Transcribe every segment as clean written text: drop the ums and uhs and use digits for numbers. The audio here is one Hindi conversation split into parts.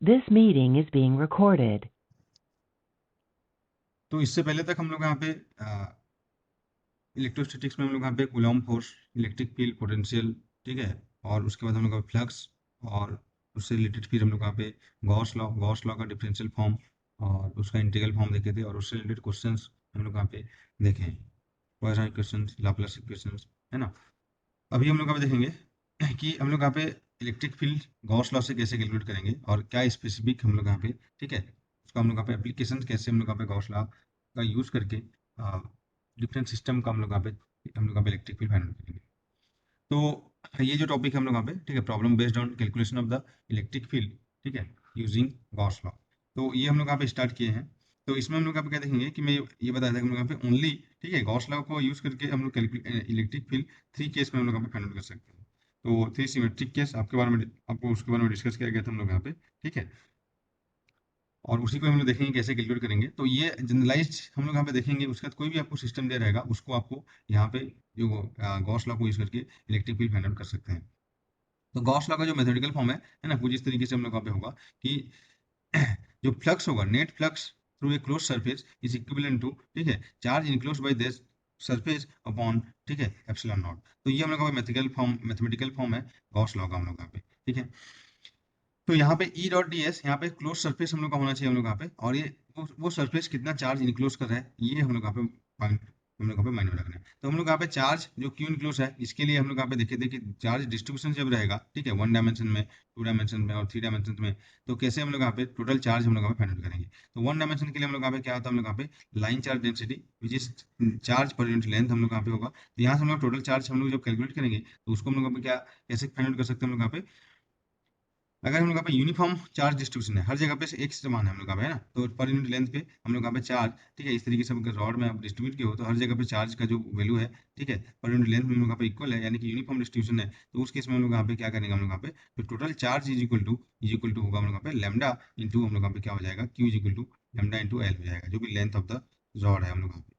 This meeting is being recorded. तो इससे पहले तक हम लोग यहाँ पे इलेक्ट्रोस्टैटिक्स में हम लोग यहाँ पे Coulomb force, electric field, potential, ठीक है, और उसके बाद हम लोग का फ्लक्स, और उससे रिलेटेड फिर हम लोग यहाँ पे गॉस लॉ का डिफरेंशियल फॉर्म और उसका इंटीग्रल फॉर्म देखे थे, और उससे रिलेटेड क्वेश्चंस हम लोग यहाँ पे देखे हैं, पॉइसन इक्वेशंस, लाप्लास इक्वेशंस, है ना। अभी हम लोग यहाँ पे देखेंगे कि हम लोग यहाँ पे इलेक्ट्रिक फील्ड गॉस लॉ से कैसे कैलकुलेट करेंगे और क्या स्पेसिफिक हम लोग यहाँ पे, ठीक है, उसका हम लोग यहाँ पे एप्लीकेशन कैसे हम लोग यहाँ पे गॉस लॉ का यूज करके डिफरेंट सिस्टम का हम लोग यहाँ पे इलेक्ट्रिक फील्ड फाइंड करेंगे। तो ये जो टॉपिक है हम लोग यहाँ पे, ठीक है, problem based on calculation of the electric field, ठीक है, यूजिंग गॉस लॉ। तो ये हम लोग यहाँ पे स्टार्ट किए हैं। तो इसमें हम लोग यहाँ पे क्या देखेंगे कि मैं ये बताया था कि हम लोग यहाँ पे ओनली, ठीक है, गॉस लॉ को यूज करके हम लोग इलेक्ट्रिक फील्ड थ्री केस में हम लोग यहाँ पे फाइंड आउट कर सकते हैं। तो थ्री सिमेट्रिक केस आपको उसके बारे में डिस्कस किया गया था हम लोग यहाँ पे, ठीक है, और उसी को हम लोग देखेंगे कैसे कैलकुलेट करेंगे। तो ये जनरलाइज्ड हम लोग यहाँ पे देखेंगे, उसके बाद कोई भी आपको सिस्टम दे रहेगा उसको आपको यहाँ पे जो गॉस लॉ को यूज करके इलेक्ट्रिक फील्ड फाइंड आउट कर सकते हैं। तो गॉस लॉ का जो मैथमेटिकल फॉर्म है ना, कुछ इस तरीके से हम लोग यहाँ पे होगा कि जो फ्लक्स होगा, net flux through a close surface is equivalent to, ठीक है, charge enclosed by this surface upon, ठीक है, एप्सिलॉन नॉट। तो ये हम लोग का मैथमेटिकल फॉर्म है गॉस लॉ का हम लोग यहाँ पे, ठीक है। तो यहाँ पे ई डॉट डी एस, यहाँ पे क्लोज सरफेस हम लोग का होना चाहिए हम लोग यहाँ पे, और ये वो सरफेस कितना चार्ज इनक्लोज कर रहा है, ये हम लोग यहाँ पे हम लोग यहाँ पे माइंड में रखना है। तो हम लोग यहाँ पे चार्ज जो क्यों इनक्लोज है, इसके लिए हम लोग यहाँ पे देखे थे कि चार्ज डिस्ट्रीब्यूशन जब रहेगा, ठीक है, वन डायमेंशन में, टू डायमेंशन में और थ्री डायमेंशन में, तो कैसे हम लोग यहाँ पे टोटल चार्ज हम लोग यहाँ पे फाइंड आउट करेंगे। तो वन डायमेंशन के लिए हम लोग यहाँ पे क्या होता है, हम लोग यहाँ पे line charge density which is charge per unit length हम लोग यहाँ पे होगा। तो यहाँ से हम लोग टोटल चार्ज हम लोग जब कैलकुलेट करेंगे तो उसको हम लोग यहाँ पे क्या कैसे फाइंड आउट कर सकते हैं हम लोग यहाँ पे, अगर हम लोग यहाँ पे यूनिफॉर्म चार्ज डिस्ट्रीब्यूशन है, हर जगह पे से एक समान है हम लोग यहाँ पे, है ना, तो पर यूनिट लेंथ पे हम लोग यहाँ पे चार्ज, ठीक है, इस तरीके से अगर रॉड में आप डिस्ट्रीब्यूट किए हो तो हर जगह पे चार्ज का जो वैल्यू है, ठीक है, पर यूनिट लेंथ में हम लोग यहाँ पे इक्वल है, यानी कि यूनिफॉर्म डिस्ट्रीब्यूशन है। तो उस केस में हम लोग यहाँ पे क्या करेंगे, हम लोग यहाँ पे तो total charge is equal to होगा हम लोग यहाँ पे लैम्डा इंटू हम लोग यहाँ पे क्या हो जाएगा, Q is equal to lambda into L हो जाएगा, जो भी लेंथ ऑफ द रॉड है हम लोग यहाँ पे।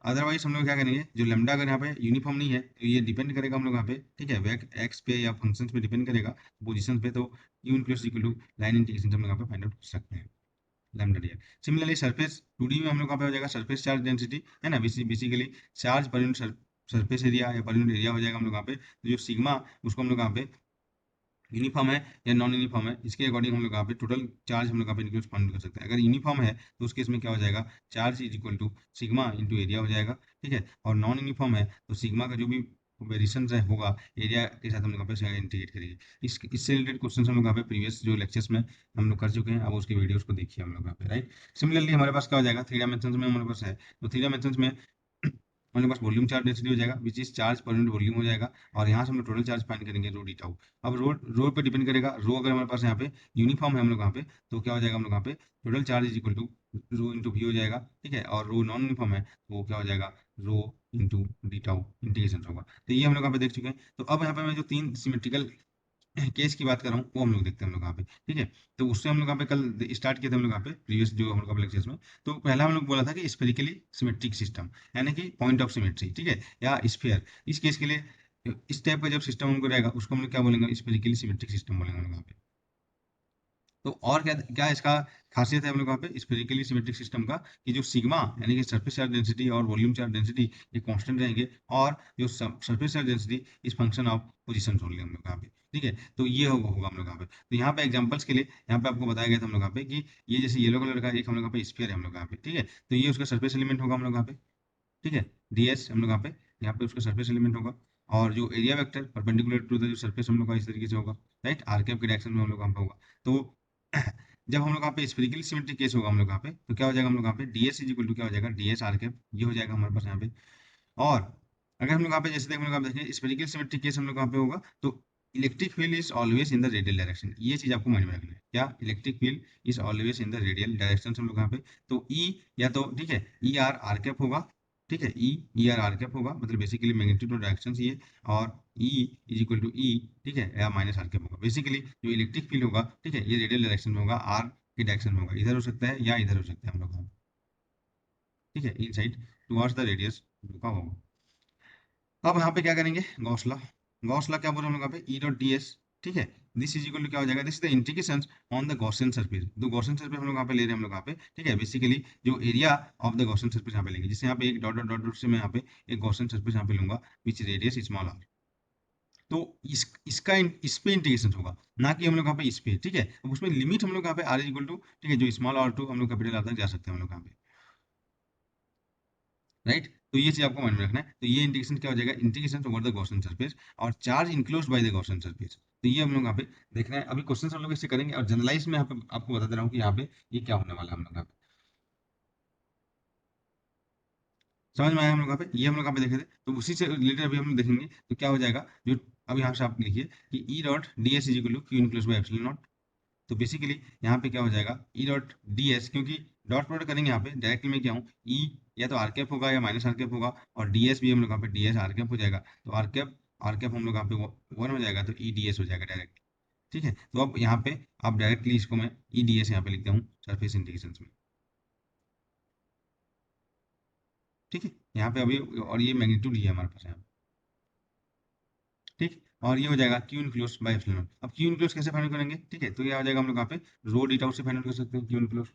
अदरवाइज हम लोग क्या करेंगे, जो लेमडा अगर यहाँ पे यूनिफॉर्म नहीं है तो ये डिपेंड करेगा हम लोग यहाँ पे, ठीक है, वेक एक्स पे या फंक्शंस पे डिपेंड करेगा, पोजीशन पे। तो U enclosed equal to line integration हम लोग यहाँ पे फाइंड आउट कर सकते हैं lambda D. Similarly surface 2D में हम लोग यहाँ पे हो जाएगा सरफेस चार्ज डेंसिटी, है ना, basically charge per unit surface area या पर यूनिट एरिया हो जाएगा हम लोग यहाँ पे। तो जो सिग्मा, उसको हम लोग यहाँ पे यूनिफॉर्म है या नॉन यूनिफॉर्म है, इसके अकॉर्डिंग हम लोग यहाँ पे टोटल चार्ज हम लोग यहाँ पे इंक्लूड फाइंड कर सकते हैं। अगर यूनिफॉर्म है तो उस केस में क्या हो जाएगा, charge is equal to sigma into area हो जाएगा, ठीक है, और नॉन यूनिफॉर्म है तो सिग्मा का जो भी वेरिएशन है होगा एरिया के साथ हम लोग यहाँ पे इंटीग्रेट करेंगे। इससे रिलेटेड क्वेश्चन हम लोग यहाँ पे प्रीवियस जो लेक्चर्स में हम लोग कर चुके हैं, अब उसके वीडियोस को देखिए हम लोग यहाँ पे, राइट। सिमिलरली हमारे पास क्या हो जाएगा, थ्री डायमेंशन में हमारे पास है, तो थ्री डायमेंशन में हमारे पास वॉल्यूम चार्ज डेंसिटी हो जाएगा which is charge per unit volume हो जाएगा, और यहाँ से हम लोग टोटल चार्ज फाइंड करेंगे रो डी टाउ। अब रो पे डिपेंड करेगा, रो अगर हमारे पास यहाँ पे यूनिफॉर्म है हम लोग यहाँ पे, तो क्या हो जाएगा हम लोग यहाँ पे total charge is equal to rho into V हो जाएगा, ठीक है, और रो नॉन यूनिफॉर्म है तो वो क्या हो जाएगा, rho into D tau integration होगा। तो ये हम लोग यहाँ पे देख चुके हैं। तो अब यहाँ पे मैं जो तीन सिमेट्रिकल केस की बात कर रहा हूँ वो हम लोग देखते हैं हम लोग यहाँ पे, ठीक है। तो उससे हम लोग यहाँ पे कल स्टार्ट किए थे हम लोग यहाँ पे प्रीवियस जो हम लोग लेक्चर्स में। तो पहला हम लोग बोला था कि स्फेरिकली सिमेट्रिक सिस्टम, यानी कि पॉइंट ऑफ सिमेट्री, ठीक है, या स्फीयर। इस केस के लिए इस टाइप का जब सिस्टम हमको रहेगा उसको हम लोग क्या बोलेंगे, स्फेरिकली सिमेट्रिक सिस्टम बोलेंगे हम लोग यहाँ पे। तो और क्या क्या इसका खासियत है हम लोग यहाँ पे स्फेरिकली सिमेट्रिक सिस्टम का, कि जो सिग्मा यानी कि सरफेस चार्ज डेंसिटी और वॉल्यूम चार्ज डेंसिटी ये कांस्टेंट रहेंगे, और जो सरफेस चार्ज डेंसिटी इस फंक्शन ऑफ पोजीशन होंगे हम लोग यहाँ पे, ठीक है। तो ये होगा हम लोग यहाँ पे। तो यहाँ पे एग्जांपल्स के लिए यहाँ पे आपको बताया गया था हम लोग यहाँ पे कि ये जैसे येलो कलर का एक हम लोग यहाँ पे स्फीयर है हम लोग यहाँ पे, ठीक है, तो ये उसका सरफेस एलिमेंट होगा हम लोग यहाँ पे, ठीक है, डीएस हम लोग यहाँ पे उसका सरफेस एलिमेंट होगा, और जो area vector perpendicular to the जो सरफेस हम लोग का इस तरीके से होगा, राइट, आर कैप के डायरेक्शन में हम लोग यहाँ पे होगा। तो जब हम लोग यहाँ पे स्फेरिकली सिमेट्रिक केस होगा हम लोग यहाँ पे, तो क्या हो जाएगा हम लोग यहाँ पे डीएस इज इक्वल टू क्या हो जाएगा, डीएस आर कैप, ये हो जाएगा हमारे पास यहाँ पे। और अगर हम लोग यहाँ पे जैसे हम लोग यहाँ पे देखें स्फेरिकल सिमेट्रिक केस हम लोग यहाँ पे होगा, तो electric field is always in the radial direction, ये चीज आपको माइंड में रखना है, क्या electric field is always in the radial direction हम लोग यहाँ पे। तो ई या तो ठीक है ई आर आर कैप होगा, ठीक है, ई आर आर कैप होगा, मतलब बेसिकली मैग्नीट्यूड ऑफ डायरेक्शन ये, और ई इज इक्वल टू ई, ठीक है, या माइनस आर कैप होगा। बेसिकली जो इलेक्ट्रिक फील्ड होगा, ठीक है, ये रेडियल डायरेक्शन में होगा, आर की डायरेक्शन में होगा, इधर हो सकता है या इधर हो सकता है हम लोग, ठीक है, इन साइड टुवर्ड्स द रेडियस का होगा। अब यहाँ पे क्या करेंगे, गॉस लॉ। गॉस लॉ क्या बोल रहे हम लोग यहाँ पे ई डॉट डी एस, ठीक है, दिस इज इक्वल टू क्या हो जाएगा, this is the integration on the Gaussian surface. तो गॉसियन सरफेस हम लोग यहाँ पे ले रहे हैं हम लोग यहाँ पे, ठीक है। बेसिकली जो area of the Gaussian surface यहाँ पे लेंगे, जैसे यहाँ पे एक डॉट डॉट डॉट डॉट से मैं यहाँ पे एक गॉसियन सरफेस यहाँ पे लूंगा विच रेडियस स्मॉल आर। तो इस पे इंटीग्रेशन होगा, ना कि हम लोग यहाँ पे इस पे, ठीक है। अब उसमें लिमिट हम लोग यहाँ पे आर इज इक्वल टू, ठीक है, जो स्मॉल आर टू हम लोग कैपिटल आर तक जा सकते हैं हम लोग यहाँ पे, राइट। तो ये चीज आपको माइंड में रखना है। तो ये इंटीग्रेशन क्या हो जाएगा, integration over the Gaussian surface और charge enclosed by the Gaussian surface. तो ये हम लोग यहाँ पे देखना है। अभी क्वेश्चन हम लोग इससे करेंगे और जनरलाइज में यहाँ पे आपको बता दे रहा हूँ कि यहाँ पे ये क्या होने वाला है हम लोग यहाँ पे। समझ में आया हम लोग यहाँ पे, ये हम लोग यहाँ पे देखे थे, तो उसी से रिलेटेड अभी हम लोग देखेंगे। तो क्या हो जाएगा, जो अब यहाँ से आप लिखिए कि E dot D S is equal to Q enclose by epsilon naught. तो बेसिकली यहाँ पे क्या हो जाएगा, ई डॉट डी एस, क्योंकि डॉट प्रोडक्ट करेंगे यहाँ पे डायरेक्टली मैं क्या हूँ, ई या तो आर कैप होगा या माइनस आर कैप होगा, और डी एस भी हम लोग यहाँ पे डी एस आर कैप हो जाएगा। तो आर कैप हम लोग यहाँ पे वन हो जाएगा, तो ई डी एस हो जाएगा डायरेक्ट, ठीक है। तो अब यहाँ पे आप डायरेक्टली इसको मैं ई डी एस यहाँ पे लिखता हूँ सरफेस इंटीग्रेशन में, ठीक है। यहाँ पे अभी और ये मैग्नीट्यूड ही है हमारे पास यहाँ पे, ठीक। और ये हो जाएगा क्यू इनक्लोज बाय एप्सिलॉन। अब क्यू इनक्लोज कैसे फाइंड करेंगे, ठीक है। तो ये आ जाएगा हम लोग यहाँ पे रो डी टाउ से फाइंड कर सकते हैं क्यू इनक्लोज।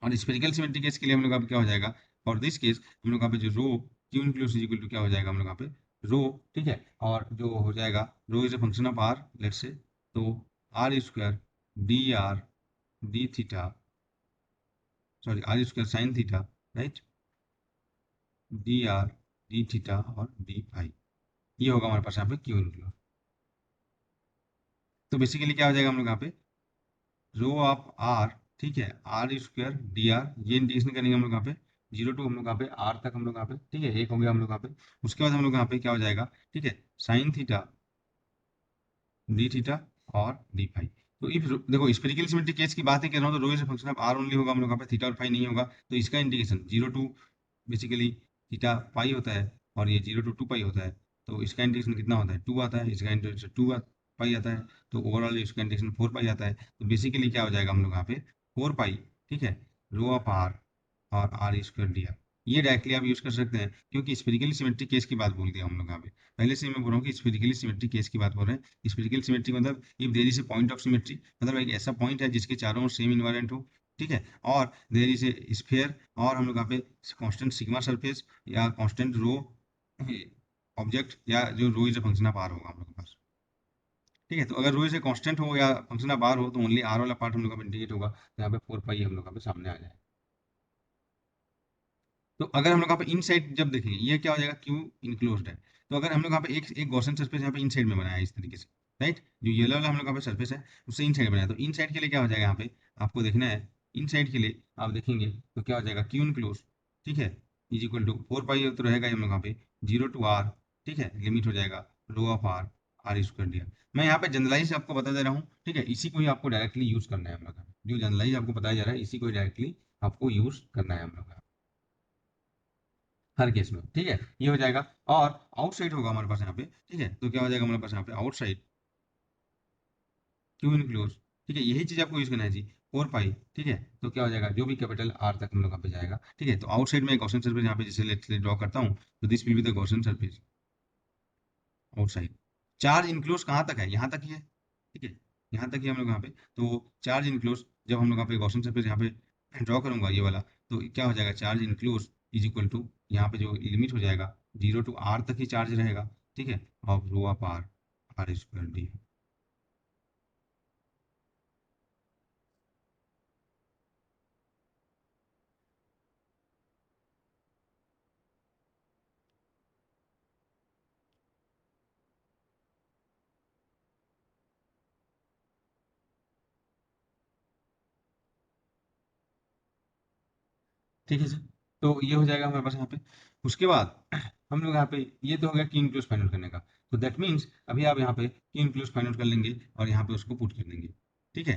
और स्फेरिकल सिमेट्री केस के लिए हम लोग अब क्या हो जाएगा, फॉर दिस केस हम लोग यहाँ पे जो रो क्यू इनक्लोज इक्वल टू क्या हो जाएगा हम लोग यहाँ पे रो, ठीक है। और जो हो जाएगा rho is a function of R, let's say, तो R square D theta, sorry R square sine theta, right, D theta और डी फाई। ये होगा हमारे पास यहाँ पे क्यू इनक्लोज। तो बेसिकली क्या हो जाएगा हम लोग यहाँ पे रो ऑफ आर, ठीक है, आर स्क्वायर डी आर, ये इंटीग्रेशन करेंगे हम लोग यहाँ पे जीरो टू हम लोग यहाँ पे आर तक हम लोग यहाँ पे, ठीक है, एक हो गया हम लोग यहाँ पे। उसके बाद हम लोग यहाँ पे क्या हो जाएगा, ठीक है, साइन थीटा डी थीटा और डी फाई। तो इफ देखो स्पेरिकल सिमेट्रिक केस की बात ही कर रहा हूँ, तो rho is function of R only होगा हम लोग यहाँ पे, थीटा और फाई नहीं होगा। तो इसका integration zero to basically theta pi होता है, और ये जीरो टू टू पाई होता है। तो इसका इंटीग्रेशन कितना होता है, टू आता है, इसका इंटीग्रेशन पाई आता है। तो ओवरऑल इसका इंटीग्रेशन फोर पाई आता है। तो बेसिकली क्या हो जाएगा हम लोग यहाँ पे फोर पाई, ठीक है, रो ऑफ आर और आर स्क्वायर डी आर। ये डायरेक्टली आप यूज कर सकते हैं, क्योंकि स्पेरिकली सिमेट्रिक केस की बात बोल दिया हम लोग यहाँ पे। पहले से ही मैं बोल रहा हूँ कि स्पेरिकली सिमेट्रिक केस की बात बोल रहे हैं। स्पेरिकल सिमेट्री मतलब if there is a point of symmetry, मतलब एक ऐसा पॉइंट है जिसके चारों ओर सेम इन्वायरमेंट हो, ठीक है, और देयर इज ए स्फीयर, और हम लोग यहाँ पे कांस्टेंट सिग्मा सरफेस या कांस्टेंट रो ऑब्जेक्ट, या जो rho is a function of R होगा हम लोग के पास, ठीक है। तो अगर रो इज ए कांस्टेंट हो या फंक्शन ऑफ आर हो, तो ओनली आर वाला पार्ट हम लोग का इंटीग्रेट होगा। तो यहाँ पे फोर पाई हम लोग यहाँ पे सामने आ जाए। तो अगर हम लोग यहाँ पे इन साइड जब देखेंगे, ये क्या हो जाएगा, क्यू इनक्लोज्ड है। तो अगर हम लोग यहाँ पे एक एक गॉसियन सरफेस यहाँ पे इन साइड में बनाया है इस तरीके से, राइट, जो येलो वाला हम लोग यहाँ पे सरफेस है उससे इन साइड बनाया, तो इन साइड के लिए क्या हो जाएगा यहाँ पे आपको देखना है। इन साइड के लिए आप देखेंगे तो क्या हो जाएगा, क्यू इनक्लोज, ठीक है, is equal to four pi तो रहेगा ही हम लोग यहाँ पे जीरो टू आर, ठीक है, लिमिट हो जाएगा rho of R R square D R. मैं यहाँ पे जनरलाइज आपको बता दे रहा हूँ, ठीक है, इसी को ही आपको डायरेक्टली यूज करना है हम लोग का। जो जनरलाइज आपको बताया जा रहा है इसी को डायरेक्टली आपको यूज करना है हम लोग का हर केस में, ठीक है। ये हो जाएगा। और आउटसाइड होगा हमारे पास यहाँ पे, ठीक है। तो क्या हो जाएगा हमारे पास यहाँ पे आउटसाइड क्यू इनक्लोज, ठीक है, यही चीज आपको यूज करना है जी, फोर पाई, ठीक है। तो क्या हो जाएगा, जो भी कैपिटल आर तक हम लोग यहाँ पे जाएगा, ठीक है। तो आउटसाइड में गॉसियन सरफेस यहाँ पे जैसे लेट्स ड्रॉ करता हूँ, तो this will be the Gaussian surface outside. Charge enclose कहाँ तक है, यहाँ तक ही है, ठीक है, यहाँ तक ही हम लोग यहाँ पे। तो चार्ज इनक्लोज जब हम लोग यहाँ पे गॉसियन सरफेस यहाँ पे ड्रॉ करूंगा ये वाला, तो क्या हो जाएगा, charge enclose is equal to यहाँ पे जो लिमिट हो जाएगा जीरो टू आर तक ही चार्ज रहेगा, ठीक है, और rho of R R square D. ठीक है सर। तो ये हो जाएगा हमारे पास यहाँ पे। उसके बाद हम लोग यहाँ पे ये तो हो गया की इनक्लूज फाइंड आउट करने का। तो दैट मीन्स अभी आप यहाँ पे की इनक्लूज फाइंड आउट कर लेंगे और यहाँ पे उसको पुट कर देंगे, ठीक है।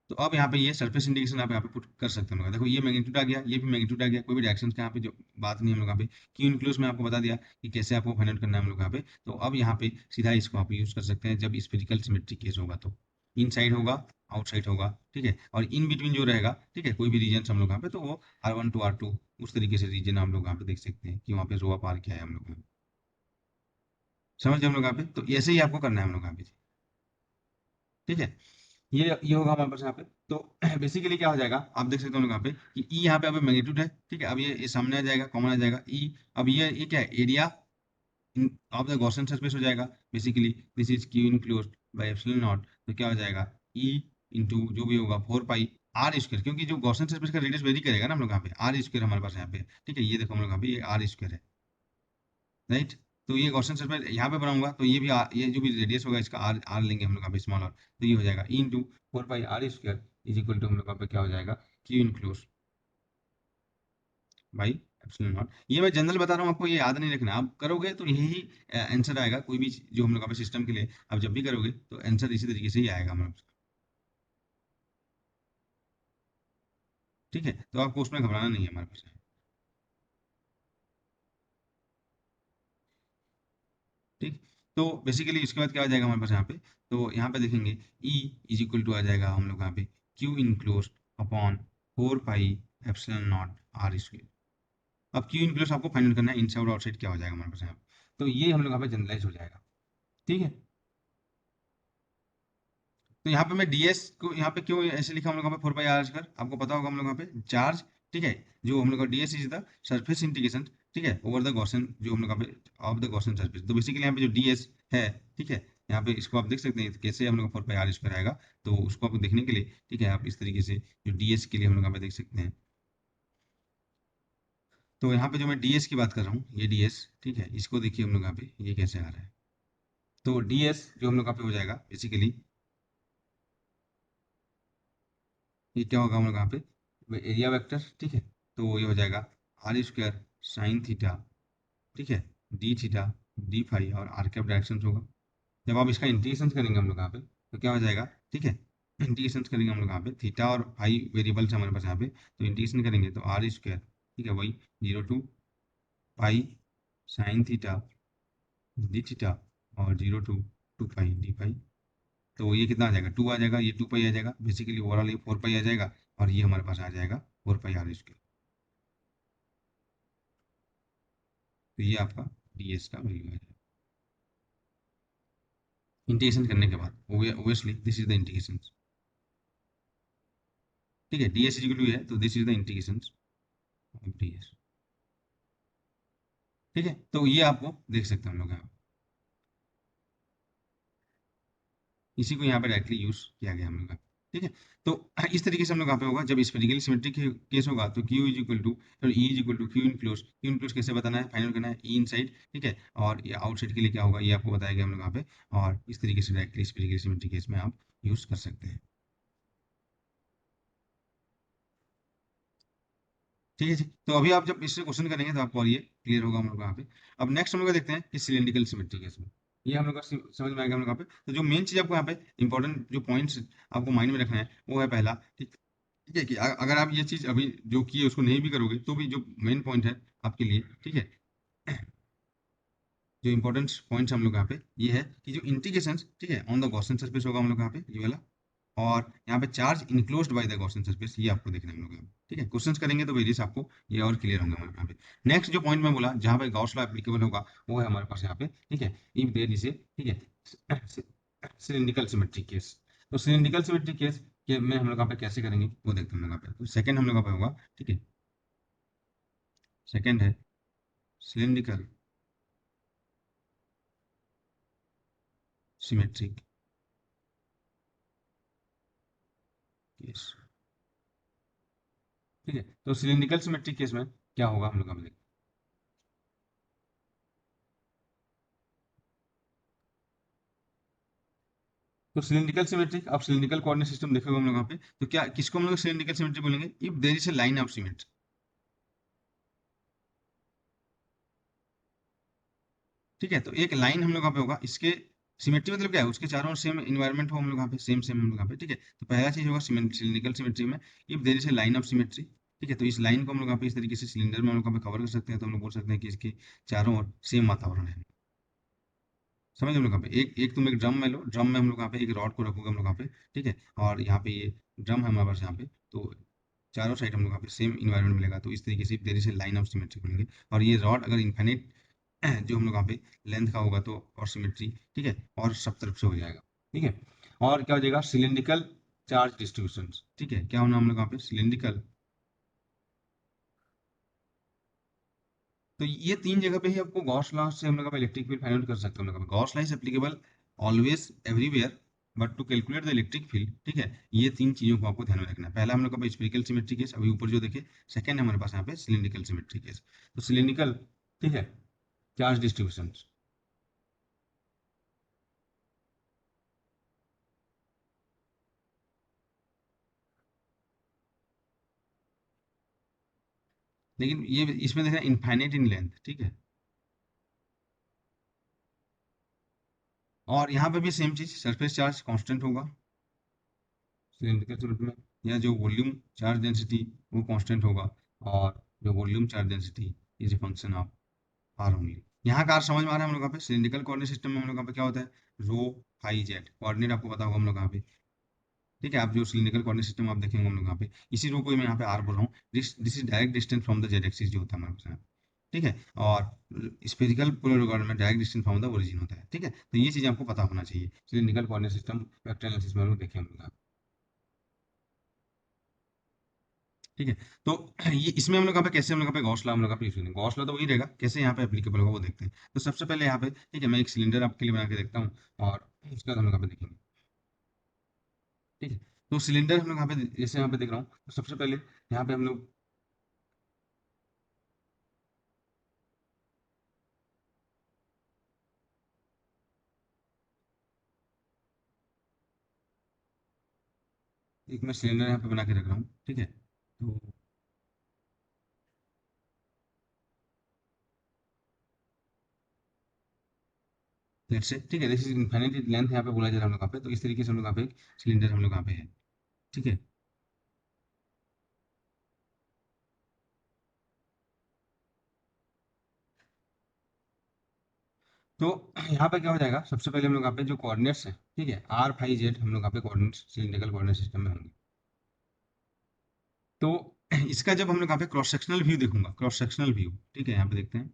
तो अब यहाँ पे ये सरफेस इंडिकेशन आप यहाँ पे पुट कर सकते हैं हम लोग। देखो ये मैग्नीट्यूड आ गया, ये भी मैग्नीट्यूड आ गया, कोई भी डायरेक्शन का यहाँ पे जो बात नहीं है हम लोग यहाँ पे। की इनक्लूज में आपको बता दिया कि कैसे आपको फाइंड आउट करना है हम लोग यहाँ पे। तो अब यहाँ पे सीधा इसको आप यूज कर सकते हैं जब स्फेरिकल सिमेट्रिक केस होगा, तो इन साइड होगा, आउटसाइड होगा, ठीक है, और इन बिटवीन जो रहेगा, ठीक है, कोई भी रीजन हम लोग यहाँ पे, तो वो R1 टू R2 उस तरीके से रीजन हम लोग यहाँ पे देख सकते हैं कि वहाँ पे रोआ पार क्या है हम लोग यहाँ पे। समझ गए हम लोग यहाँ पे। तो ऐसे ही आपको करना है हम लोग यहाँ पे। ठीक है, ये होगा हमारे पास यहाँ पे। तो बेसिकली क्या हो जाएगा, आप देख सकते हो यहाँ पे कि ई यहाँ पे अभी मैग्नीट्यूड है, ठीक है। अब ये सामने आ जाएगा, कॉमन आ जाएगा ई। अब ये क्या है, area of the Gaussian surface हो जाएगा। Basically this is Q enclosed bye epsilon naught, तो क्या हो जाएगा ई इंटू जो भी होगा 4 पाई आर स्क्वायर, क्योंकि जो गॉसियन सरफेस का रेडियस वेरी करेगा ना हम लोग यहाँ पे, आर स्क्वायर हमारे पास यहाँ पे, ठीक है। ये देखो हम लोग यहाँ पे ये आर स्क्वायर है, राइट। तो ये गॉसियन सरफेस यहाँ पे बनाऊंगा तो ये भी ये जो भी रेडियस होगा इसका आर आर लेंगे हम लोग यहाँ पे स्मॉल आर, तो ये हो जाएगा E into 4 pi R square is equal to हम लोग यहाँ पे क्या हो जाएगा Q enclose by epsilon naught. ये मैं जनरल बता रहा हूँ आपको, ये याद नहीं रखना, आप करोगे तो यही आंसर आएगा। कोई भी जो हम लोग का सिस्टम के लिए आप जब भी करोगे तो आंसर इसी तरीके से ही आएगा हमारे, ठीक है। तो आपको उसमें घबराना नहीं है हमारे पास। ठीक, तो बेसिकली इसके बाद क्या आ जाएगा हमारे पास यहाँ पे, तो यहाँ पे देखेंगे ई इज इक्वल टू आ जाएगा हम लोग यहाँ पे Q enclose upon 4 pi epsilon naught R square. अब क्यू इनक्लोज आपको फाइंड करना है, इनसाइड और आउटसाइड क्या हो जाएगा हमारे पास यहाँ पे, तो ये हम लोग यहाँ पे जनरलाइज हो जाएगा, ठीक है। तो यहाँ पे मैं डीएस को यहाँ पे क्यों ऐसे लिखा हम लोग यहाँ पे 4 पाई आर स्क्वायर, आपको पता होगा हम लोग यहाँ पे चार्ज, ठीक है। जो हम लोग का DS is the surface integration, ठीक है, ओवर द गॉसियन जो हम लोग यहाँ पे ऑफ द गॉसियन सरफेस। तो बेसिकली यहाँ पे जो डीएस है, ठीक है, यहाँ पे इसको आप देख सकते हैं कैसे हम लोग का 4 पाई आर स्क्वायर आएगा। तो उसको आपको देखने के लिए, ठीक है, आप इस तरीके से जो डीएस के लिए हम लोग यहाँ पे देख सकते हैं। तो यहाँ पे जो मैं डीएस की बात कर रहा हूँ, ये डीएस, ठीक है, इसको देखिए हम लोग यहाँ पे ये कैसे आ रहा है। तो डीएस जो हम लोग यहाँ पे हो जाएगा बेसिकली, ये क्या होगा हम लोग यहाँ पे एरिया वेक्टर, ठीक है। तो ये हो जाएगा आर स्क्वायर साइन थीटा, ठीक है, डी थीटा डी फाई और आर कैप डायरेक्शन होगा। जब आप इसका इंटीग्रेशन करेंगे हम लोग यहाँ पे तो क्या हो जाएगा, ठीक है। इंटीग्रेशन करेंगे हम लोग यहाँ पे, थीटा और फाई वेरिएबल्स है हमारे पास यहाँ पे, तो इंटीग्रेशन करेंगे तो आर स्क्वायर, ठीक है, वही 0 to pi sine theta D theta और 0 टू 2 पाई डी फाई। तो ये कितना आ जाएगा, 2 आ जाएगा, ये 2 पाई आ जाएगा, बेसिकली ओवरऑल ये 4 पाई आ जाएगा। और ये हमारे पास आ जाएगा 4 पाई आर स्क्वायर। तो ये आपका डीएस का वैल्यू है इंटीग्रेशन करने के बाद। Obviously this is the integration, ठीक है। डीएस इज इक्वल टू है, तो this is the integration of DS, ठीक है। तो ये आपको देख सकते हैं हम लोग यहाँ, इसी को यहाँ पे डायरेक्टली यूज किया गया हम लोग का, ठीक है। तो इस तरीके से हम लोग यहाँ पे होगा जब स्पेरिकल सिमेट्रिक केस होगा तो Q is equal to E is equal to Q enclose कैसे बताना है, फाइनल करना है ई इन साइड, ठीक है। और ये आउटसाइड के लिए क्या होगा ये आपको बताया गया हम लोग यहाँ पे। और इस तरीके से डायरेक्टली स्पेरिकल सिमेट्रिक केस में आप यूज कर सकते हैं, ठीक है जी। तो अभी आप जब इससे क्वेश्चन करेंगे तो आपको और ये क्लियर होगा हम लोग यहाँ पे। अब नेक्स्ट हम लोग देखते हैं कि सिलेंड्रिकल सिमेट्री केस में, ये हम लोग का समझ में आएगा हम लोग यहाँ पे। तो जो मेन चीज आपको यहाँ पे इंपॉर्टेंट जो पॉइंट्स आपको माइंड में रखना है वो है पहला, ठीक, ठीक है, कि अगर आप ये चीज अभी जो किए उसको नहीं भी करोगे तो भी जो मेन पॉइंट है आपके लिए, ठीक है, जो इंपॉर्टेंट पॉइंट्स हम लोग यहाँ पे ये है कि जो इंटीग्रेशन, ठीक है, ऑन द गॉसियन सरफेस होगा हम लोग यहाँ पे ये वाला। और यहाँ पे charge enclosed by the Gaussian surface, ये आपको देखना है हम लोग यहाँ पे, ठीक है। क्वेश्चंस करेंगे तो वेरियस आपको ये और क्लियर होंगे हमारे यहाँ पे। नेक्स्ट जो पॉइंट मैं बोला जहाँ पे गॉस लॉ एप्लीकेबल होगा वो है हमारे पास यहाँ पे, ठीक है, इफ देयर इज ए, ठीक है, सिलिंड्रिकल सिमेट्रिक केस। तो सिलिंड्रिकल सिमेट्रिक केस के में हम लोग यहाँ पे कैसे करेंगे वो देखते हैं हम लोग यहाँ पे। तो सेकंड हम लोग यहाँ पे होगा, ठीक है, सेकंड है सिलिंड्रिकल सिमेट्रिक केस, ठीक है। तो सिलिंड्रिकल सिमेट्रिक केस में क्या होगा हम लोग यहाँ पे देखते हैं। तो सिलिंड्रिकल सिमेट्रिक, आप सिलिंड्रिकल कोऑर्डिनेट सिस्टम देखोगे हम लोग यहाँ पे, तो क्या किसको हम लोग सिलिंड्रिकल सिमेट्रिक बोलेंगे, if there is a line of symmetry, ठीक है। तो एक लाइन हम लोग यहाँ पे होगा, इसके सिमेट्री मतलब क्या है, उसके चारों ओर सेम इन्वायरमेंट हो हम लोग यहाँ पे, सेम सेम हम लोग यहाँ पे, ठीक है। तो पहला चीज होगा सिलिंड्रिकल सिमेट्री में if there is a line of symmetry, ठीक है। तो इस लाइन को हम लोग यहाँ पे इस तरीके से सिलेंडर में हम लोग यहाँ पे कवर कर सकते हैं, तो हम लोग बोल सकते हैं कि इसके चारों ओर सेम वातावरण है। समझ हम लोग यहाँ पे एक एक तुम एक ड्रम में लो, ड्रम में हम लोग यहाँ पे एक रॉड को रखोगे हम लोग यहाँ पे, ठीक है। और यहाँ पे ये ड्रम है हमारे पास यहाँ पे, तो चारों साइड हम लोग यहाँ पे सेम इन्वायरमेंट मिलेगा। तो इस तरीके से there is a line of symmetry बनेंगे। और ये रॉड अगर इन्फिनिट जो हम लोग यहाँ पे लेंथ का होगा तो और सिमेट्री, ठीक है, और सब तरफ से हो जाएगा, ठीक है। और क्या हो जाएगा, सिलिंड्रिकल चार्ज डिस्ट्रीब्यूशन। ठीक है, क्या होना हम लोग यहाँ पे सिलिंड्रिकल। तो ये तीन जगह पे ही आपको गॉस लॉ से हम लोग इलेक्ट्रिक फील्ड फाइंड आउट कर सकते हैं। हम लोग Gauss law is applicable always everywhere, but to calculate the electric field, ठीक है, ये तीन चीजों को आपको ध्यान में रखना है। पहला हम लोग का स्फेरिकल सिमेट्री केस, अभी ऊपर जो देखे। सेकंड हमारे पास यहाँ पे सिलिंड्रिकल सिमेट्री केस। तो सिलिंड्रिकल, ठीक है, चार्ज डिस्ट्रीब्यूशन। लेकिन ये इसमें देखना इनफाइनाइट इन लेंथ, ठीक है। और यहाँ पे भी सेम चीज, सरफेस चार्ज कांस्टेंट होगा सिलिंड्रिकल फ्लूइड में, या जो वॉल्यूम चार्ज डेंसिटी वो कांस्टेंट होगा, और जो volume charge density is a function of R only. यहाँ का आर समझ में आ रहा है हम लोग यहाँ पे सिलिंड्रिकल कोऑर्डिनेट सिस्टम में हम लोग यहाँ पे क्या होता है, रो फाई जेड कोऑर्डिनेट आपको पता होगा हम लोग यहाँ पे। ठीक है, आप जो सिलिंड्रिकल कोऑर्डिनेट सिस्टम आप देखेंगे हम लोग यहाँ पे, इसी रो को मैं यहाँ पे आर बोल रहा हूँ। This is direct distance from the Z axis जो होता है हमारे पास यहाँ पे। ठीक है, और स्फेरिकल पोलर कोऑर्डिनेट में direct distance from the origin होता है। ठीक है, तो ये चीज़ आपको पता होना चाहिए cylindrical coordinate system vector analysis में हम लोग देखें हम लोग यहाँ पे। ठीक है, तो ये इसमें हम लोग यहाँ पे कैसे हम लोग यहाँ पे गॉस लॉ हम लोग यहाँ पे यूज करेंगे। गॉस लॉ तो वही रहेगा, कैसे यहाँ पे एप्लीकेबल होगा वो देखते हैं। तो सबसे पहले यहाँ पे, ठीक है, मैं एक सिलेंडर आपके लिए बना के देखता हूँ, और उसके बाद हम लोग यहाँ पे देखेंगे। ठीक है, तो सिलेंडर हम लोग यहाँ पे जैसे यहाँ पे देख रहा हूँ, तो सबसे पहले यहाँ पे हम लोग एक मैं सिलेंडर यहाँ पे बना के रख रहा हूँ। ठीक है, तो लेट्स से, ठीक है, दिस इज इनफाइनाइट लेंथ यहाँ पे बोला जा रहा है हम लोग यहाँ पे। तो इस तरीके से हम लोग यहाँ पे एक सिलेंडर हम लोग यहाँ पे है। ठीक है, तो यहाँ पे क्या हो जाएगा, सबसे पहले हम लोग यहाँ पे जो कोऑर्डिनेट्स है, ठीक है, आर फाई जेड हम लोग यहाँ पे कोऑर्डिनेट्स सिलिंड्रिकल कोऑर्डिनेट सिस्टम में होंगे। तो इसका जब हम लोग यहाँ पे क्रॉस सेक्शनल व्यू देखूंगा, क्रॉस सेक्शनल व्यू, ठीक है, यहाँ पे देखते हैं।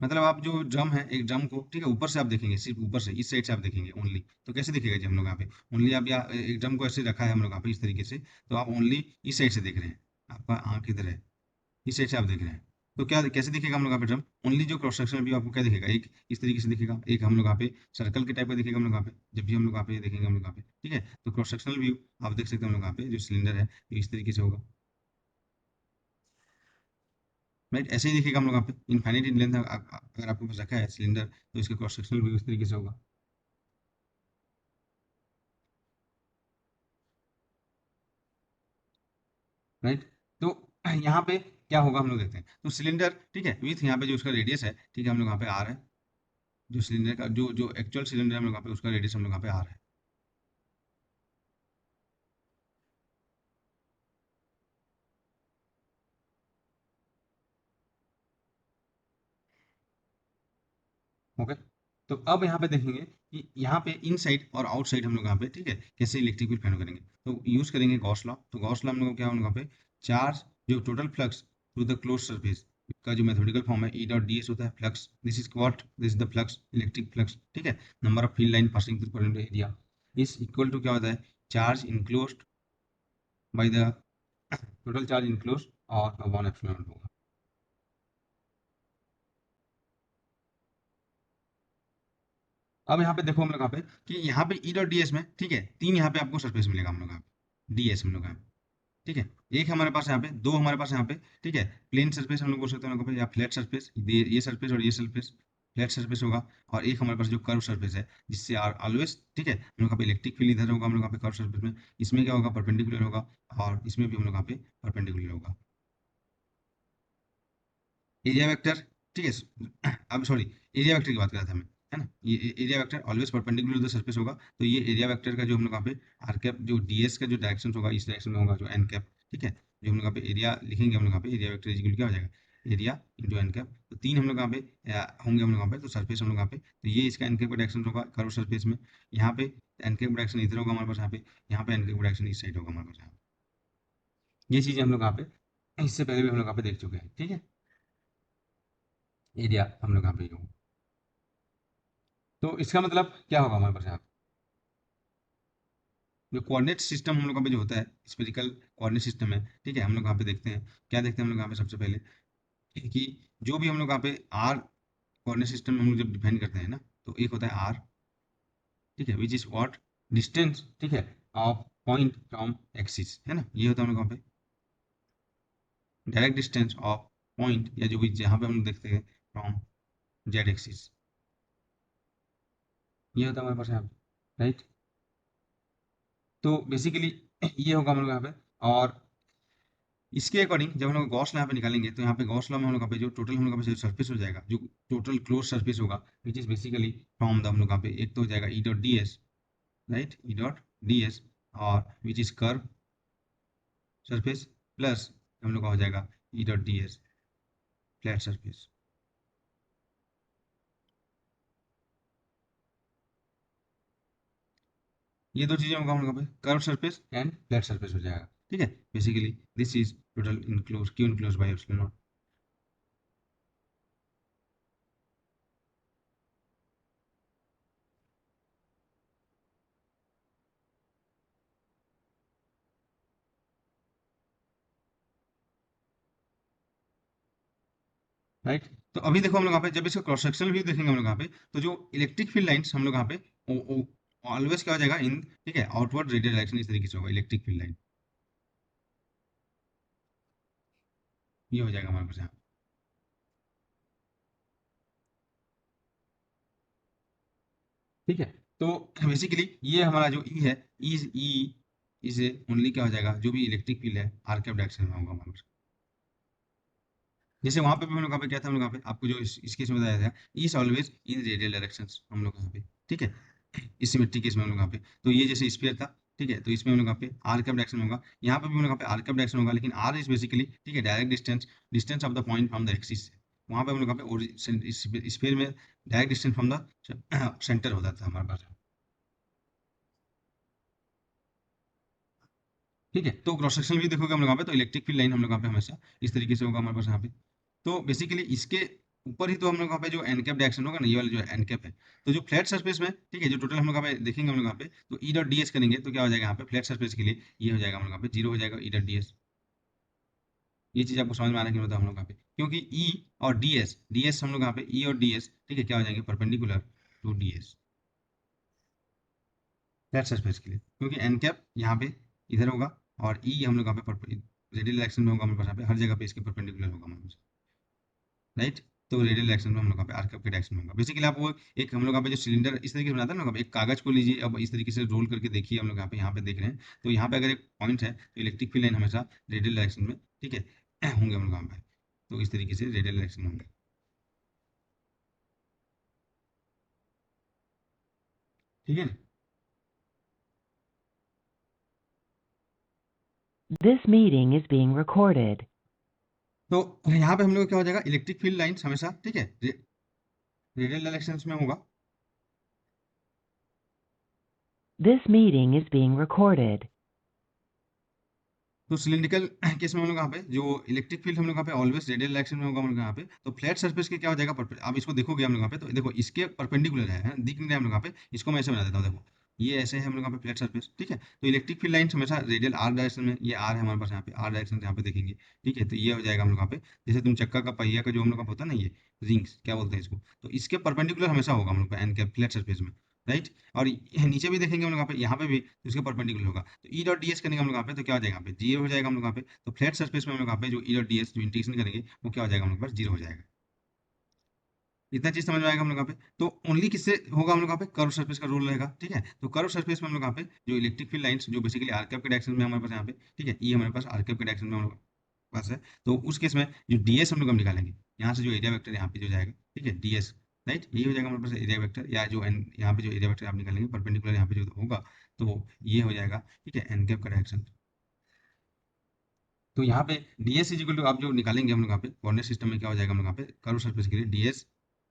मतलब आप जो ड्रम है, एक ड्रम को, ठीक है, ऊपर से आप देखेंगे, सिर्फ ऊपर से इस साइड से आप देखेंगे ओनली, तो कैसे दिखेगा जी हम लोग यहाँ पे। ओनली आप यहाँ एक ड्रम को ऐसे रखा है हम लोग यहाँ पे इस तरीके से, तो आप ओनली इस साइड से देख रहे हैं, आपका आंख इधर है, इस साइड से आप देख रहे हैं। तो क्या कैसे दिखेगा हम लोग यहाँ पे ड्रम, ओनली जो क्रॉस सेक्शनल व्यू आपको क्या दिखेगा, एक इस तरीके से दिखेगा, एक हम लोग यहाँ पे सर्कल के टाइप का दिखेगा हम लोग यहाँ पे, जब भी हम लोग यहाँ पे देखेंगे हम लोग यहाँ पे। ठीक है, तो क्रॉस सेक्शनल व्यू आप देख सकते हैं हम लोग यहाँ पे जो सिलेंडर है ये इस तरीके से होगा। राइट, ऐसे ही दिखेगा हम लोग यहाँ पे इनफाइनाइट इन लेंथ अगर आपके पास रखा है सिलेंडर, तो इसका क्रॉस सेक्शनल व्यू इस तरीके से होगा। राइट, तो यहाँ पे क्या होगा हम लोग देखते हैं। तो सिलेंडर, ठीक है, विथ यहाँ पे जो उसका रेडियस है, ठीक है, हम लोग यहाँ पे आर है, जो सिलेंडर का जो एक्चुअल सिलेंडर हम लोग यहाँ पे उसका रेडियस हम लोग यहाँ पे आर है। ओके, तो अब यहाँ पे देखेंगे कि यहाँ पे इन साइड और आउट साइड हम लोग यहाँ पे, ठीक है, कैसे इलेक्ट्रिक फील्ड फाइंड करेंगे। तो यूज करेंगे गॉस लॉ। तो गॉस लॉ हम लोग को क्या होगा यहाँ पे, चार्ज जो total flux through the close surface का जो मैथमेटिकल फॉर्म है, ई डॉट डी एस होता है flux, this is what, this is the flux, electric flux. ठीक है, number of field line passing through current area is equal to क्या होता है, charge enclosed by the total charge enclosed और वन एप्सिलॉन होगा। अब यहाँ पे देखो हम लोग यहाँ पे कि यहाँ पे ई डॉट डी एस में, ठीक है, तीन यहाँ पे आपको सरफेस मिलेगा हम लोग यहाँ पे डी एस हम लोग यहाँ पे। ठीक है, एक हमारे पास यहाँ पे, दो हमारे पास यहाँ पे, ठीक है, प्लेन सरफेस हम लोग बोल सकते हैं हम लोग को, या फ्लैट सरफेस, ये सरफेस और ये सरफेस फ्लैट सरफेस होगा। और एक हमारे पास जो कर्व सरफेस है, जिससे आर ऑलवेज, ठीक है, हम लोग यहाँ पे इलेक्ट्रिक फील्ड इधर होगा हम लोग यहाँ पे कर्व सरफेस में, इसमें क्या होगा, परपेंडिकुलर होगा, और इसमें भी हम लोग यहाँ पे परपेंडिकुलर होगा। एरिया वेक्टर, ठीक है, अब सॉरी, एरिया वेक्टर की बात कर रहा था मैं, है ना, ये area vector always perpendicular the surface होगा। तो ये एरिया वेक्टर का जो हम लोग यहाँ पे आर कैप जो डीएस का जो डायरेक्शन होगा, इस डायरेक्शन में होगा जो एन कैप। ठीक है, जो हम लोग यहाँ पे एरिया लिखेंगे हम लोग यहाँ पे, एरिया वेक्टर इक्वल क्या हो जाएगा, एरिया इंटू एन कैप। तो तीन हम लोग यहाँ पे होंगे हम लोग यहाँ पे, तो सरफेस हम लोग यहाँ पे, तो ये इसका एन कैप का डायरेक्शन होगा कर्व सरफेस में। यहाँ पे एन कैप डायरेक्शन इधर होगा हमारे पास यहाँ पे एन कैप डायरेक्शन इस साइड होगा हमारे पास यहाँ पे। ये चीज़ें हम लोग यहाँ पे इससे पहले भी हम लोग यहाँ पे देख चुके हैं। ठीक है, एरिया हम लोग यहाँ पे होगा। तो इसका मतलब क्या होगा हमारे पास यहाँ पे? जो कोऑर्डिनेट सिस्टम हम लोग का पे जो होता है, स्फेरिकल कोऑर्डिनेट सिस्टम है, ठीक है, हम लोग यहाँ पे देखते हैं, क्या देखते हैं हम लोग यहाँ पे सबसे पहले कि जो भी हम लोग यहाँ पे आर कोऑर्डिनेट सिस्टम में हम लोग जब डिफाइन करते हैं ना, तो एक होता है आर, ठीक है, विच इज व्हाट, डिस्टेंस, ठीक है, ऑफ पॉइंट फ्रॉम एक्सिस, है ना, ये होता है हम लोग यहाँ पे डायरेक्ट डिस्टेंस ऑफ पॉइंट, या जो भी जहाँ पे हम लोग देखते हैं फ्रॉम जेड एक्सिस, ये होता है हमारे पास यहाँ पे, राइट। तो बेसिकली ये होगा हम लोग यहाँ पे। और इसके अकॉर्डिंग जब हम लोग गॉस लॉ यहाँ पे निकालेंगे, तो यहाँ पे गॉस लॉ में हम लोग यहाँ पे जो टोटल हम लोग यहाँ पे सरफेस हो जाएगा, जो टोटल क्लोज सरफेस होगा, which is basically from the हम लोग यहाँ पे एक तो हो जाएगा E dot D S, right, E dot D S, और which is curve surface, plus हम लोग का हो जाएगा E dot D S flat surface. ये दो चीजें होगा हम लोग यहाँ पे curve surface and flat surface हो जाएगा, ठीक है। Basically this is total enclose Q enclose by epsilon not, right. तो अभी देखो हम लोग यहाँ पे जब इसका क्रॉस सेक्शनल व्यू देखेंगे हम लोग यहाँ पे, तो जो इलेक्ट्रिक फील्ड लाइंस हम लोग यहाँ पे ऑलवेज क्या हो जाएगा इन, ठीक है, आउटवर्ड रेडियल डायरेक्शन, इस तरीके से होगा इलेक्ट्रिक फील्ड लाइन, ये हो जाएगा हमारे पास यहाँ, ठीक है। तो बेसिकली ये हमारा जो ई है, ई इसे ओनली क्या हो जाएगा, जो भी इलेक्ट्रिक फील्ड है आर कैप डायरेक्शन में होगा हमारे पास। जैसे वहां पे भी हम लोग यहाँ पे क्या था, हम लोग यहाँ पे आपको जो इस केस में बताया था, is always in radial direction हम लोग यहाँ पे, ठीक है, इस सिमेट्री केस में हम लोग यहाँ पे, तो ये जैसे स्फीयर था, ठीक है, तो इसमें हम लोग यहाँ पे आर कैप डायरेक्शन होगा, यहाँ पे भी हम लोग यहाँ पे आर कैप डायरेक्शन होगा, लेकिन आर इज बेसिकली, ठीक है, direct distance, distance of the point from the axis, वहाँ पे हम लोग यहाँ पे स्फीयर में direct distance from the centre होता था हमारे पास, ठीक है। तो क्रॉस सेक्शन भी देखोगे हम लोग यहाँ पे, तो इलेक्ट्रिक फील्ड लाइन हम लोग यहाँ पे हमेशा इस तरीके से होगा हमारे पास यहाँ पे। तो बेसिकली इसके ऊपर ही तो हम लोग यहाँ पे जो एन कैप डायरेक्शन होगा ना, ये वाला जो एन कैप है, तो जो फ्लैट सरफेस में, ठीक है, जो टोटल हम लोग यहाँ पे देखेंगे हम लोग यहाँ पे, तो ई डॉट डी एस करेंगे तो क्या हो जाएगा यहाँ पे फ्लैट सरफेस के लिए, ये हो जाएगा हम लोग यहाँ पे जीरो हो जाएगा ई डॉट डी एस। ये चीज़ आपको समझ में आ रहा है कि नहीं होता हम लोग यहाँ पे, क्योंकि ई और डी एस हम लोग यहाँ पे ई और डी एस, ठीक है, क्या हो जाएंगे perpendicular to D S flat surface के लिए, क्योंकि एन कैप यहाँ पे इधर होगा, और ई हम लोग यहाँ पे रेडियल डायरेक्शन में होगा हमारे पास, यहाँ पे हर जगह पे इसके परपेंडिकुलर होगा हमारे पास, राइट। तो रेडियल डायरेक्शन में हम लोग यहाँ पे आर कैप के डायरेक्शन में होगा। बेसिकली आप वो एक हम लोग यहाँ पे जो सिलेंडर इस तरीके से बनाता है ना, एक कागज को लीजिए, अब इस तरीके से रोल करके देखिए, हम लोग यहाँ पे देख रहे हैं, तो यहाँ पे अगर एक पॉइंट है, तो इलेक्ट्रिक फील्ड लाइन हमेशा रेडियल डायरेक्शन में, ठीक है, होंगे हम लोग यहाँ पे, तो इस तरीके से रेडियल डायरेक्शन में होंगे, ठीक है ना। This meeting is being recorded. तो यहाँ पे हम लोग क्या हो जाएगा, इलेक्ट्रिक फील्ड लाइन्स हमेशा, ठीक है, रेडियल डायरेक्शन में होगा। This meeting is being recorded. तो सिलिंड्रिकल केस में हम लोग यहाँ पे जो इलेक्ट्रिक फील्ड हम लोग यहाँ पे ऑलवेज रेडियल डायरेक्शन में होगा हम लोग यहाँ पे, तो फ्लैट सरफेस के क्या हो जाएगा आप इसको देखोगे हम लोग यहाँ पे, तो देखो इसके परपेंडिकुलर है, दिख नहीं रहा है हम लोग यहाँ पे, इसको मैं ऐसे बना देता हूँ, देखो ये ऐसे है हम लोग यहाँ पे फ्लैट सरफेस, ठीक है। तो इलेक्ट्रिक फील्ड लाइन हमेशा रेडियल आर डायरेक्शन में, ये आर है हमारे पास यहाँ पे, आर डायरेक्शन यहाँ पे देखेंगे, ठीक है, तो ये हो जाएगा हम लोग यहाँ पे, जैसे तुम चक्का का पहिया का जो हम लोग का होता है ना, ये रिंग्स क्या बोलते हैं इसको, तो इसके परपेंडिकुलर हमेशा होगा हम लोग का एन कैप फ्लैट सरफेस में, राइट। और नीचे भी देखेंगे हम लोग यहाँ पे भी, तो इसके परपेंडिकुलर होगा, तो ई डॉट डी एस करेंगे हम लोग यहाँ पे, तो क्या हो जाएगा यहाँ पे जीरो हो जाएगा हम लोग यहाँ पे, तो फ्लैट सरफेस में हम लोग यहाँ पे जो ई डॉट डी एस जो इंटीग्रेशन करेंगे, वो क्या हो जाएगा हम लोग के पास जीरो हो जाएगा। इतना चीज समझ में आएगा हम लोग यहाँ पे। तो ओनली किससे होगा हम लोग यहाँ पे, कर्व सरफेस का रूल रहेगा, ठीक है। तो कर्व सरफेस में हम लोग यहाँ पे जो इलेक्ट्रिक फील्ड लाइंस जो बेसिकली आर कैप के डायरेक्शन में हमारे पास यहाँ पे, ठीक है, ये हमारे पास आर कैप के डायरेक्शन में हमारे पास है, तो उस केस में जो डी एस हम लोग हम निकालेंगे, यहाँ से जो एरिया वेक्टर यहाँ पे जो जाएगा, ठीक है, डी एस, राइट, ये हो जाएगा हमारे पास एरिया वेक्टर, या जो यहाँ पे जो एरिया वेक्टर आप निकालेंगे परपेंडिकुलर यहाँ पे जो होगा, तो ये हो जाएगा, ठीक है, एन कैप का डायरेक्शन। तो यहाँ पे डी एस इजिकल टू आप जो निकालेंगे हम लोग यहाँ पे कोऑर्डिनेट सिस्टम में क्या हो जाएगा हम लोग यहाँ पे कर्व सरफेस के लिए डी एस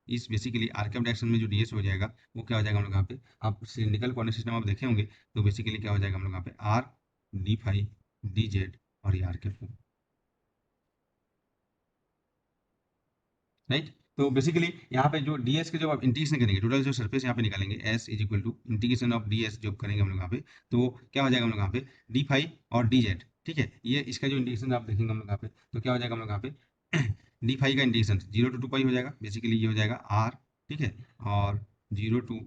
इस बेसिकली आर कैप डायरेक्शन में जो डी एस हो जाएगा, वो क्या हो जाएगा हम लोग यहाँ पे, आप सिलिंड्रिकल कोऑर्डिनेट सिस्टम आप देखे होंगे, तो बेसिकली क्या हो जाएगा हम लोग यहाँ पे R D phi D Z और ये आर कैप, राइट। तो बेसिकली यहाँ पे जो ds के जब आप इंटीग्रेशन करेंगे, टोटल जो सरफेस यहाँ पे निकालेंगे s is equal to integration of ds जब करेंगे हम लोग यहाँ पे, तो क्या हो जाएगा हम लोग यहाँ पे डी फाई और डी जेड, ठीक है, ये इसका जो इंटीग्रेशन आप देखेंगे हम लोग यहाँ पे, तो क्या हो जाएगा हम लोग यहाँ पे डी फाई का इंटीग्रेशन 0 to 2 पाई हो जाएगा, बेसिकली ये हो जाएगा r, ठीक है, और 0 to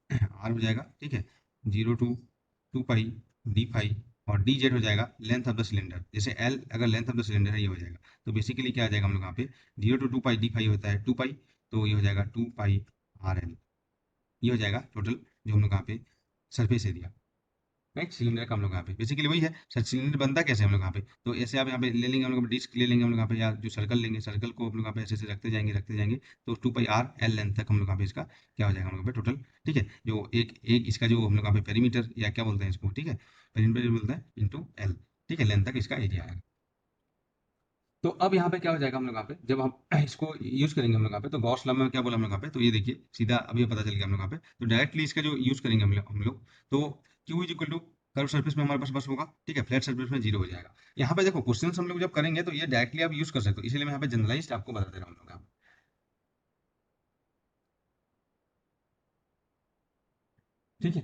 आर हो जाएगा, ठीक है, 0 to 2 पाई डी फाई, और डी जेड हो जाएगा लेंथ ऑफ द सिलेंडर, जैसे एल अगर लेंथ ऑफ द सिलेंडर है ये हो जाएगा, तो बेसिकली क्या आ जाएगा हम लोग यहाँ पे 0 to 2 पाई डी फाई होता है 2 पाई, तो ये हो जाएगा 2 पाई आर एल, ये हो जाएगा टोटल जो हम लोग यहाँ पे सरफेस एरिया, राइट, सिलेंडर का हम लोग यहाँ पे बेसिकली वही है सर। सिलेंडर बनता कैसे हम लोग यहाँ पे, तो ऐसे आप यहाँ पे ले लेंगे हम लोग डिस्क ले लेंगे हम लोग यहाँ पे, या जो सर्कल लेंगे, सर्कल को हम लोग यहाँ पे ऐसे ऐसे रखते जाएंगे, तो 2 पाई आर एल लेंथ तक हम लोग यहाँ पे इसका क्या हो जाएगा हम लोग यहाँ पे टोटल, ठीक है, जो एक एक इसका जो हम लोग यहाँ पे पेरीमीटर या क्या बोलते हैं इसको, ठीक है, पेरीमीटर बोलते हैं इंटू एल, ठीक है, लेंथ तक इसका एरिया आएगा। तो अब यहाँ पे क्या हो जाएगा हम लोग यहाँ पे, जब हम इसको यूज करेंगे हम लोग यहाँ पे, तो गॉस लॉ में क्या बोला हम लोग यहाँ पे, तो ये देखिए सीधा अभी पता चल गया हम लोग यहाँ पे, तो डायरेक्टली इसका जो यूज करेंगे हम लोग, तो Q is equal to curve surface में हमारे पास बस होगा, ठीक है, फ्लैट सरफेस में 0 हो जाएगा। यहाँ पे देखो क्वेश्चन हम लोग जब करेंगे तो ये डायरेक्टली आप यूज कर सकते हो, इसलिए मैं यहाँ पे जनरलाइज्ड आपको बता दे रहा हूँ हम लोग यहाँ पे। ठीक है,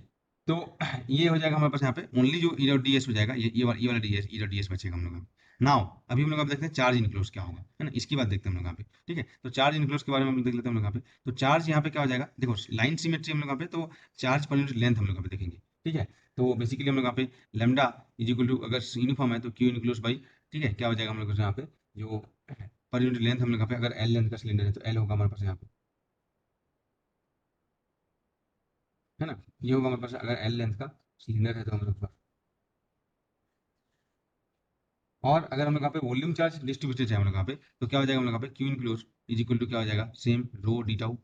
तो ये हो जाएगा हमारे पास यहाँ पे ओनली जो ई डॉट डी एस हो जाएगा, ये वाला D S E dot D S बचेगा हम लोग यहाँ पे। नाउ अभी हम लोग आप देखते हैं चार्ज इनक्लोज क्या होगा, है ना, इसकी बात देखते हैं हम लोग यहाँ पे, ठीक है, तो चार्ज इनक्लोज के बारे में हम लोग देख लेते हैं हम लोग यहाँ पे। तो चार्ज यहाँ पे क्या हो जाएगा, देखो लाइन सिमेट्री हम लोग यहाँ पे, तो चार्ज पर यूनिट लेंथ हम लोग यहाँ पे देखेंगे, ठीक है, तो बेसिकली हम लोग यहाँ पे लेमडा इज इक्वल टू अगर यूनिफॉर्म है तो क्यू इनक्लोज बाई, ठीक है, क्या हो जाएगा हम लोग यहाँ पे जो पर यूनिट लेंथ हम लोग यहाँ पे, अगर एल लेंथ का सिलेंडर है तो एल होगा हमारे पास यहाँ पे, है ना, ये होगा हमारे पास अगर एल लेंथ का सिलेंडर है तो हम लोग, और अगर हम लोग यहाँ पे वॉल्यूम चार्ज डिस्ट्रीब्यूटेड है हम लोग यहाँ पे, तो क्या हो जाएगा हम लोग यहाँ पे Q enclose is equal to क्या हो जाएगा same rho D tau,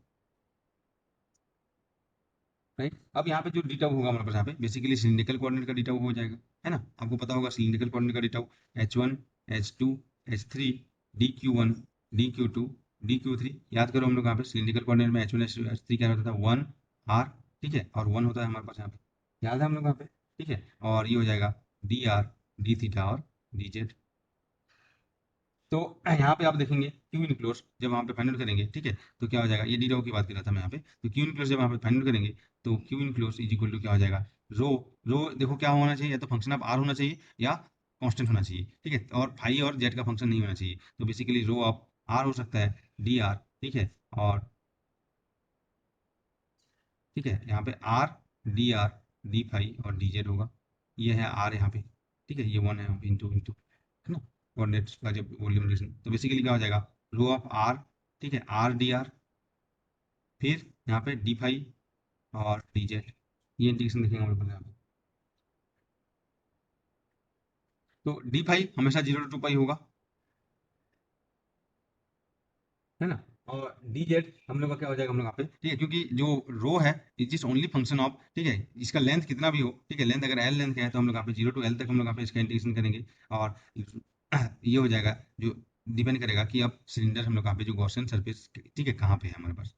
right. अब यहाँ पे जो डी टाउ होगा हमारे पास यहाँ पे बेसिकली सिलिंड्रिकल कोऑर्डिनेट का डी टाउ हो जाएगा, है ना, आपको पता होगा सिलिंड्रिकल कोऑर्डिनेट का D tau H1 H2 H3 DQ1 DQ2 DQ3, याद करो हम लोग यहाँ पे सिलिंड्रिकल कोऑर्डिनेट में H1 H2 H3 क्या होता था 1 R, ठीक है, और 1 होता है हमारे पास यहाँ पे, याद है हम लोग यहाँ पे, ठीक है, और ये हो जाएगा DR D थीटा और DZ। तो यहाँ पे आप देखेंगे क्यू इनक्लोज जब वहाँ पे फाइंड आउट करेंगे, ठीक है, तो क्या हो जाएगा, ये डी रो की बात कर रहा था मैं यहाँ पे, तो क्यू इनक्लोज जब वहाँ पे फाइंड आउट करेंगे, तो Q enclose is equal to क्या हो जाएगा रो, रो देखो क्या होना चाहिए, या तो फंक्शन ऑफ आर होना चाहिए या कांस्टेंट होना चाहिए, ठीक है, और फाई और जेड का फंक्शन नहीं होना चाहिए, तो बेसिकली रो ऑफ आर हो सकता है डी आर, ठीक है, और ठीक है यहाँ पे आर डी फाई और डी जेड होगा, ये है आर यहाँ पे, ठीक है, ये 1 है यहाँ पे इंटू इंटू, है ना, कोऑर्डिनेट्स का जब वॉल्यूम रिलेशन, तो बेसिकली क्या हो जाएगा रो ऑफ आर, ठीक है, आर डी आर, फिर यहाँ पे डी फाई और डी जेड, ये इंटीग्रेशन देखेंगे हम लोग यहाँ पे, तो डी फाई हमेशा 0 to 2 पाई होगा, है ना, और डी जेड हम लोग का क्या हो जाएगा हम लोग यहाँ पे, ठीक है, क्योंकि जो रो है is is only function of, ठीक है, इसका लेंथ कितना भी हो, ठीक है, लेंथ अगर एल लेंथ का है तो हम लोग यहाँ पे 0 to L तक हम लोग यहाँ पे इसका इंटीग्रेशन करेंगे, और ये हो जाएगा जो डिपेंड करेगा कि अब सिलेंडर हम लोग यहाँ पे जो गॉसियन सरफेस, ठीक है, कहाँ पे है हमारे पास।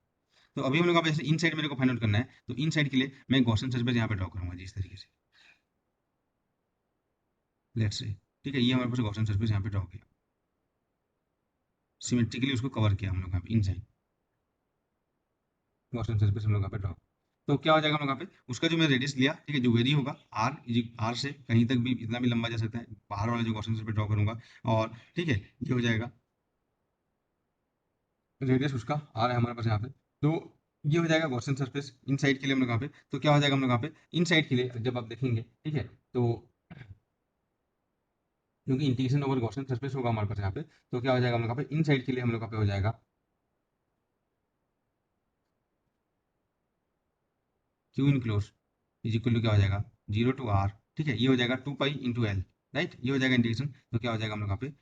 तो अभी हम लोग यहाँ पे जैसे इन साइड मेरे को फाइंड आउट करना है, तो इन साइड के लिए मैं गॉसियन सरफेस यहाँ पे ड्रॉ करूंगा जी इस तरीके से, लेट्स से, ठीक है, ये हमारे पास गॉसियन सरफेस यहाँ पे ड्रॉ किया, सिमेट्रिकली उसको कवर किया हम लोग यहाँ पे इन साइड गॉसियन सरफेस हम लोग यहाँ पे ड्रॉ, तो क्या हो जाएगा हम लोग यहाँ पे उसका जो मैंने रेडियस लिया, ठीक है, जो वेरी होगा आर, आर से कहीं तक भी इतना भी लंबा जा सकता है, बाहर वाला जो गॉसियन सरफेस ड्रॉ करूंगा, और ठीक है ये हो जाएगा रेडियस उसका आर है हमारे पास यहाँ पे, तो ये हो जाएगा गॉसियन सरफेस इन साइड के लिए हम लोग यहाँ पे, तो क्या हो जाएगा हम लोग यहाँ पे इन साइड के लिए जब आप देखेंगे, ठीक है, तो क्योंकि इंटीग्रेशन ओवर गॉसियन सरफेस होगा हमारे पास यहाँ पे, तो क्या हो जाएगा हम लोग यहाँ पे इन साइड के लिए हम लोग यहाँ पे हो जाएगा Q enclose is equal to क्या हो जाएगा 0 to R, ठीक है, ये हो जाएगा 2 पाई इंटू L, राइट, ये हो जाएगा इंटीग्रेशन, तो क्या हो जाएगा हम लोग यहाँ पे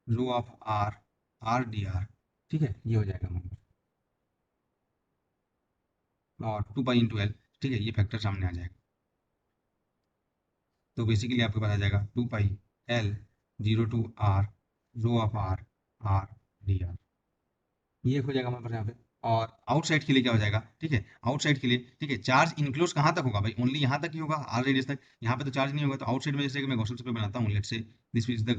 rho of R R D R, ठीक है, ये हो जाएगा हम लोग, और 2 पाई इंटू L, ठीक है, ये फैक्टर सामने आ जाएगा, तो बेसिकली आपके पास आ जाएगा 2 pi L 0 to R rho of R R D R, ये हो जाएगा हमारे पास यहाँ पे, और आउटसाइड के लिए क्या हो जाएगा, ठीक है, आउटसाइड के लिए, ठीक है, चार्ज इनक्लोज कहाँ तक होगा भाई, ओनली यहाँ तक ही होगा आर रेडियस तक, यहाँ पे तो चार्ज नहीं होगा, तो आउटसाइड में जैसे कि मैं गॉसियन सरफेस बनाता हूँ, let's say this is the